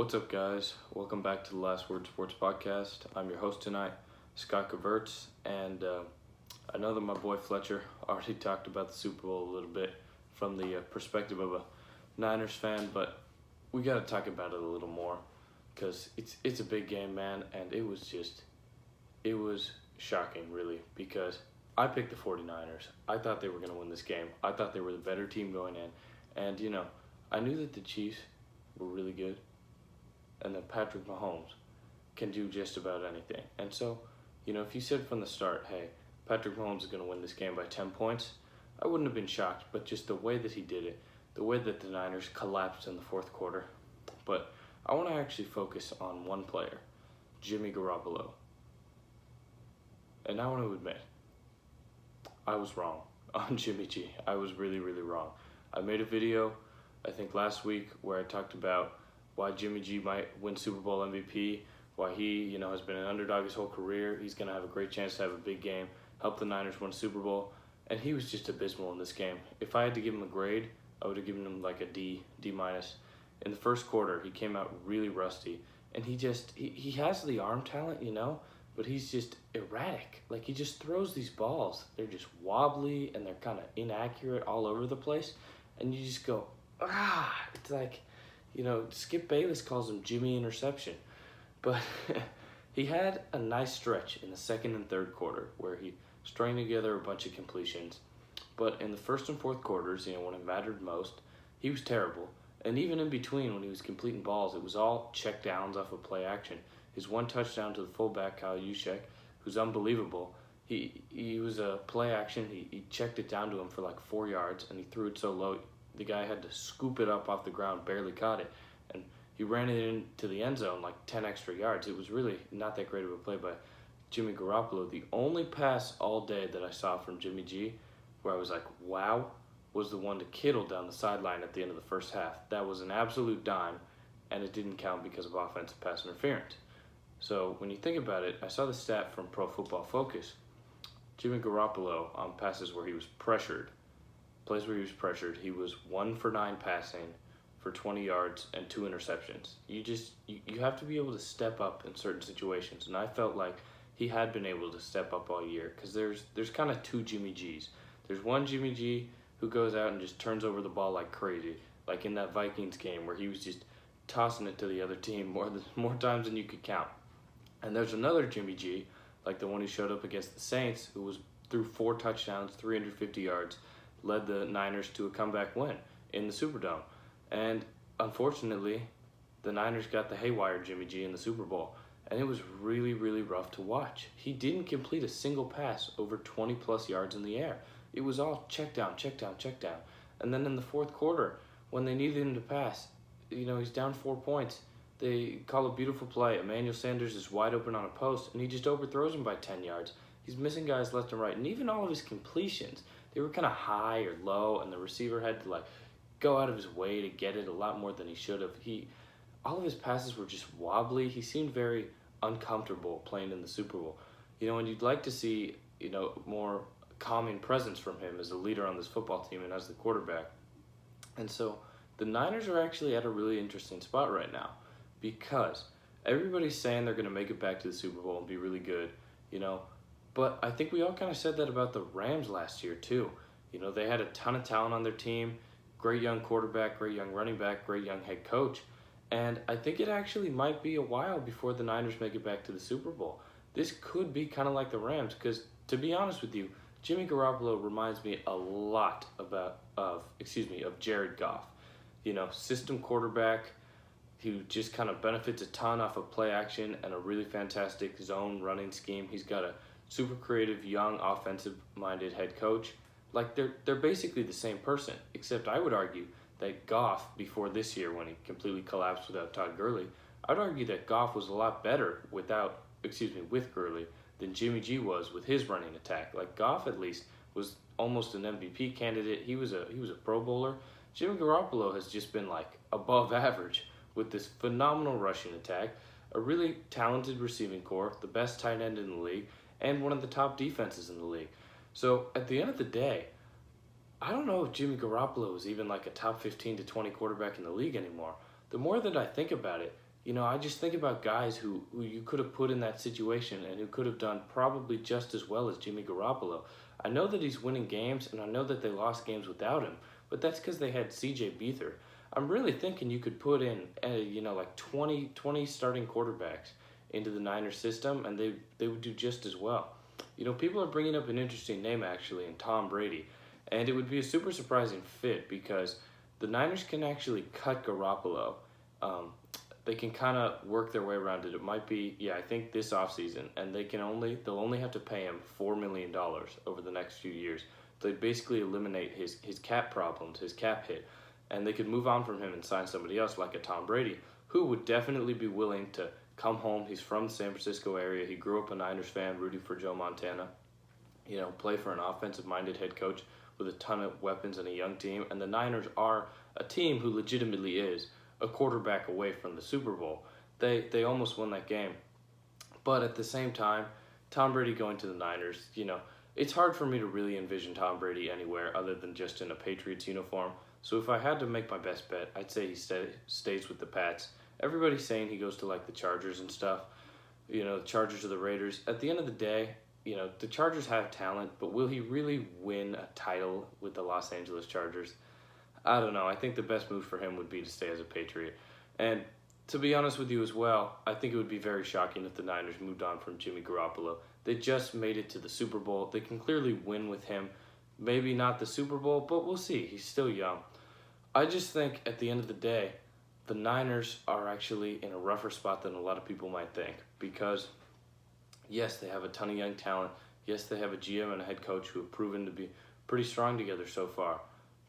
What's up, guys? Welcome back to the Last Word Sports Podcast. I'm your host tonight, Scott Caverts, and I know that my boy Fletcher already talked about the Super Bowl a little bit from the perspective of a Niners fan, but we got to talk about it a little more because it's a big game, man, and it was shocking, really, because I picked the 49ers. I thought they were going to win this game. I thought they were the better team going in, and, I knew that the Chiefs were really good and that Patrick Mahomes can do just about anything. And so, if you said from the start, hey, Patrick Mahomes is going to win this game by 10 points, I wouldn't have been shocked, but just the way that he did it, the way that the Niners collapsed in the fourth quarter. But I want to actually focus on one player, Jimmy Garoppolo. And I want to admit, I was wrong on Jimmy G. I was really, really wrong. I made a video, I think last week, where I talked about why Jimmy G might win Super Bowl MVP, why he, has been an underdog his whole career. He's going to have a great chance to have a big game, help the Niners win Super Bowl, and he was just abysmal in this game. If I had to give him a grade, I would have given him like a D minus. In the first quarter, he came out really rusty, and he has the arm talent, but he's just erratic. Like, he just throws these balls. They're just wobbly, and they're kind of inaccurate all over the place, and you just go, it's like, Skip Bayless calls him Jimmy Interception. But he had a nice stretch in the second and third quarter where he strung together a bunch of completions. But in the first and fourth quarters, when it mattered most, he was terrible. And even in between, when he was completing balls, it was all check downs off of play action. His one touchdown to the fullback, Kyle Juszczyk, who's unbelievable. He was a play action. He checked it down to him for like 4 yards, and he threw it so low, the guy had to scoop it up off the ground, barely caught it. And he ran it into the end zone like 10 extra yards. It was really not that great of a play by Jimmy Garoppolo. The only pass all day that I saw from Jimmy G where I was like, wow, was the one to Kittle down the sideline at the end of the first half. That was an absolute dime, and it didn't count because of offensive pass interference. So when you think about it, I saw the stat from Pro Football Focus. Jimmy Garoppolo on passes where he was pressured, plays where he was pressured, he was 1 for 9 passing for 20 yards and 2 interceptions. You have to be able to step up in certain situations, and I felt like he had been able to step up all year because there's kind of two Jimmy Gs. There's one Jimmy G who goes out and just turns over the ball like crazy, like in that Vikings game where he was just tossing it to the other team more times than you could count. And there's another Jimmy G, like the one who showed up against the Saints, who threw 4 touchdowns, 350 yards, led the Niners to a comeback win in the Superdome. And unfortunately, the Niners got the haywire Jimmy G in the Super Bowl. And it was really, really rough to watch. He didn't complete a single pass over 20-plus yards in the air. It was all check down, check down, check down. And then in the fourth quarter, when they needed him to pass, he's down 4 points. They call a beautiful play. Emmanuel Sanders is wide open on a post, and he just overthrows him by 10 yards. He's missing guys left and right. And even all of his completions, they were kind of high or low, and the receiver had to go out of his way to get it a lot more than he should have. All of his passes were just wobbly. He seemed very uncomfortable playing in the Super Bowl. And you'd like to see, more calming presence from him as a leader on this football team and as the quarterback. And so the Niners are actually at a really interesting spot right now because everybody's saying they're going to make it back to the Super Bowl and be really good, But I think we all kind of said that about the Rams last year too. They had a ton of talent on their team, great young quarterback, great young running back, great young head coach. And I think it actually might be a while before the Niners make it back to the Super Bowl. This could be kind of like the Rams because, to be honest with you, Jimmy Garoppolo reminds me a lot of Jared Goff. System quarterback who just kind of benefits a ton off of play action and a really fantastic zone running scheme. He's got a super creative, young, offensive-minded head coach. Like, they're basically the same person, except I would argue that Goff, before this year when he completely collapsed without Todd Gurley, I'd argue that Goff was a lot better with Gurley than Jimmy G was with his running attack. Like, Goff at least was almost an MVP candidate. He was a Pro Bowler. Jimmy Garoppolo has just been above average with this phenomenal rushing attack, a really talented receiving core, the best tight end in the league, and one of the top defenses in the league. So at the end of the day, I don't know if Jimmy Garoppolo is even a top 15 to 20 quarterback in the league anymore. The more that I think about it, I just think about guys who you could have put in that situation and who could have done probably just as well as Jimmy Garoppolo. I know that he's winning games, and I know that they lost games without him, but that's because they had C.J. Beathard. I'm really thinking you could put in, like 20 starting quarterbacks into the Niners system, and they would do just as well. People are bringing up an interesting name, actually, in Tom Brady, and it would be a super surprising fit because the Niners can actually cut Garoppolo. They can kind of work their way around it. It might be, I think this offseason, and they'll only have to pay him $4 million over the next few years. They'd basically eliminate his cap problems, his cap hit, and they could move on from him and sign somebody else like a Tom Brady, who would definitely be willing to come home. He's from the San Francisco area. He grew up a Niners fan, rooting for Joe Montana. Play for an offensive-minded head coach with a ton of weapons and a young team. And the Niners are a team who legitimately is a quarterback away from the Super Bowl. They almost won that game. But at the same time, Tom Brady going to the Niners, it's hard for me to really envision Tom Brady anywhere other than just in a Patriots uniform. So if I had to make my best bet, I'd say he stays with the Pats. Everybody's saying he goes to like the Chargers and stuff, the Chargers or the Raiders. At the end of the day, the Chargers have talent, but will he really win a title with the Los Angeles Chargers? I don't know. I think the best move for him would be to stay as a Patriot. And to be honest with you as well, I think it would be very shocking if the Niners moved on from Jimmy Garoppolo. They just made it to the Super Bowl. They can clearly win with him. Maybe not the Super Bowl, but we'll see. He's still young. I just think at the end of the day, the Niners are actually in a rougher spot than a lot of people might think because, yes, they have a ton of young talent. Yes, they have a GM and a head coach who have proven to be pretty strong together so far.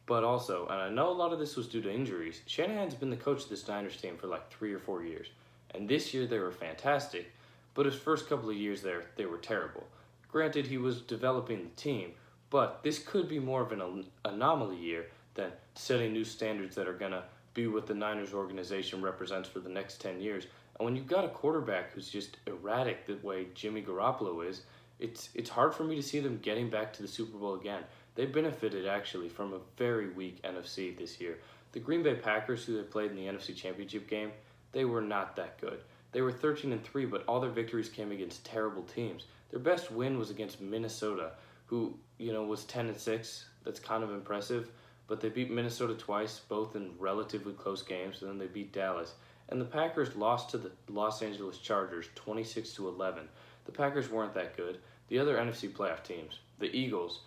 But also, and I know a lot of this was due to injuries, Shanahan's been the coach of this Niners team for like 3 or 4 years. And this year they were fantastic, but his first couple of years there, they were terrible. Granted, he was developing the team, but this could be more of an anomaly year than setting new standards that are going to be what the Niners organization represents for the next 10 years. And when you've got a quarterback who's just erratic the way Jimmy Garoppolo is, it's hard for me to see them getting back to the Super Bowl again. They benefited actually from a very weak NFC this year. The Green Bay Packers, who they played in the NFC Championship game, they were not that good. They were 13-3, but all their victories came against terrible teams. Their best win was against Minnesota, who was 10-6. That's kind of impressive. But they beat Minnesota twice, both in relatively close games, and then they beat Dallas. And the Packers lost to the Los Angeles Chargers 26-11. The Packers weren't that good. The other NFC playoff teams, the Eagles,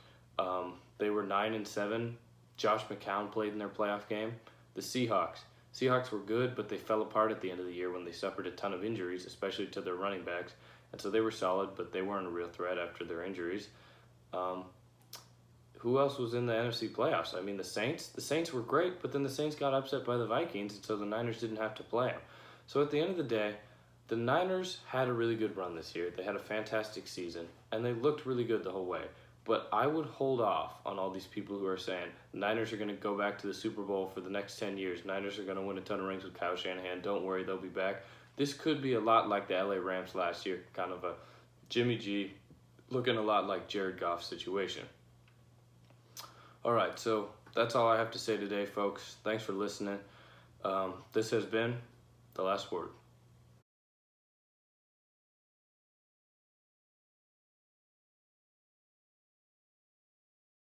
they were 9-7. Josh McCown played in their playoff game. The Seahawks were good, but they fell apart at the end of the year when they suffered a ton of injuries, especially to their running backs. And so they were solid, but they weren't a real threat after their injuries. Who else was in the NFC playoffs? I mean, the Saints were great, but then the Saints got upset by the Vikings, and so the Niners didn't have to play them. So at the end of the day, the Niners had a really good run this year. They had a fantastic season, and they looked really good the whole way. But I would hold off on all these people who are saying the Niners are going to go back to the Super Bowl for the next 10 years. Niners are going to win a ton of rings with Kyle Shanahan. Don't worry, they'll be back. This could be a lot like the LA Rams last year, kind of a Jimmy G looking a lot like Jared Goff situation. All right, so that's all I have to say today, folks. Thanks for listening. This has been The Last Word.